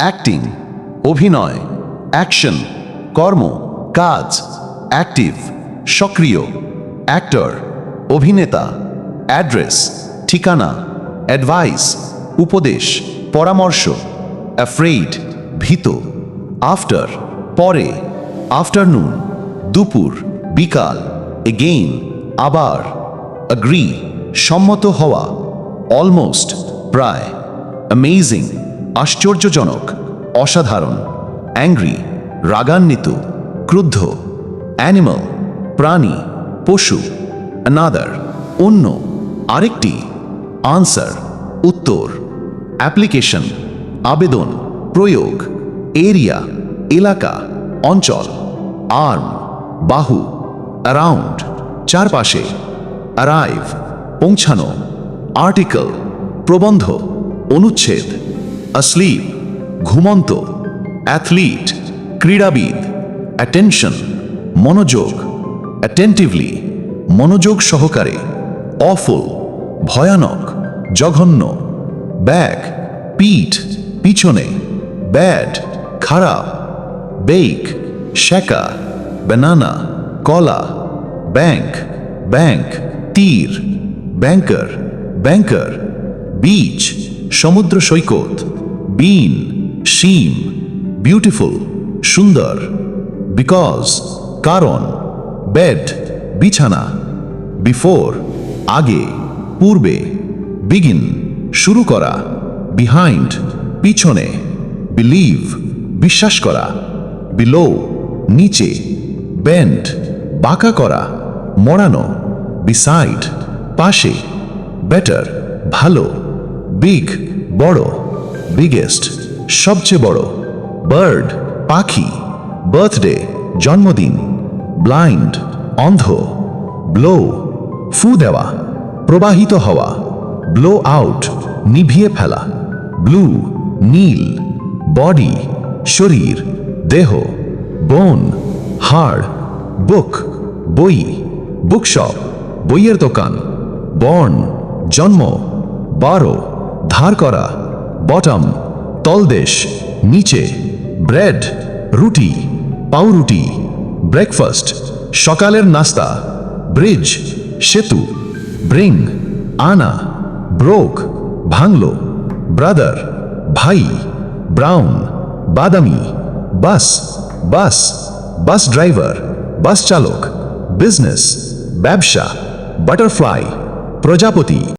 Acting অভিনয়, action কর্ম, কাজ, অ্যাক্টিভ সক্রিয়, অ্যাক্টর অভিনেতা, অ্যাড্রেস ঠিকানা, অ্যাডভাইস উপদেশ, পরামর্শ, অ্যাফ্রেইড ভীত, আফটার পরে, আফটারনুন দুপুর, বিকাল, এগেইন আবার, অ্যাগ্রি সম্মত হওয়া, অলমোস্ট প্রায়, অ্যামেজিং আশ্চর্যজনক, অসাধারণ, অ্যাংরি রাগান্বিত, ক্রুদ্ধ, অ্যানিমাল প্রাণী, পশু, অ্যানাদার অন্য, আরেকটি, আনসার উত্তর, অ্যাপ্লিকেশন আবেদন, প্রয়োগ, এরিয়া এলাকা, অঞ্চল, আর্ম বাহু, অ্যারাউন্ড চারপাশে, অ্যারাইভ পৌঁছানো, আর্টিকেল প্রবন্ধ, অনুচ্ছেদ, অ্যাসলিপ ঘুমন্ত, অ্যাথলিট ক্রীড়াবিদ, অ্যাটেনশন মনোযোগ, অ্যাটেন্টিভলি মনোযোগ সহকারে, অফুল ভয়ানক, জঘন্য, ব্যাক পিঠ পিছনে, ব্যাড খারাপ, বেক শেকা, ব্যানানা কলা, ব্যাংক ব্যাংক তীর, ব্যাংকার ব্যাংকার, বিচ সমুদ্র সৈকত, বিন শিম, বিউটিফুল সুন্দর, বিকজ কারণ, বেড বিছানা, বিফোর আগে পূর্বে, বিগিন শুরু করা, বিহাইন্ড পিছনে, বিলিভ বিশ্বাস করা, বিলো নিচে, বেন্ড বাঁকা করা, মোড়ানো, বিসাইড পাশে, বেটার ভালো, বিগ বড়, বিগেস্ট সবচেয়ে বড়, বার্ড পাখি, বার্থডে জন্মদিন, ব্লাইন্ড অন্ধ, ব্লো ফু দেওয়া, প্রবাহিত হওয়া, ব্লো আউট নিভিয়ে ফেলা, ব্লু নীল, বডি শরীর দেহ, বোন হাড়, বুক বই, বুকশপ বইয়ের দোকান, বর্ন জন্ম, 12 ধার করা, বটম তলদেশ নিচে, ব্রেড রুটি পাউরুটি, ব্রেকফাস্ট সকালের নাস্তা, ব্রিজ সেতু, ব্রিং আনা, ব্রোক ভাঙলো, ব্রাদার ভাই, ব্রাউন বাদামি, বাস বাস বাস ড্রাইভার বাস চালক, বিজনেস ব্যবসা, বাটারফ্লাই প্রজাপতি।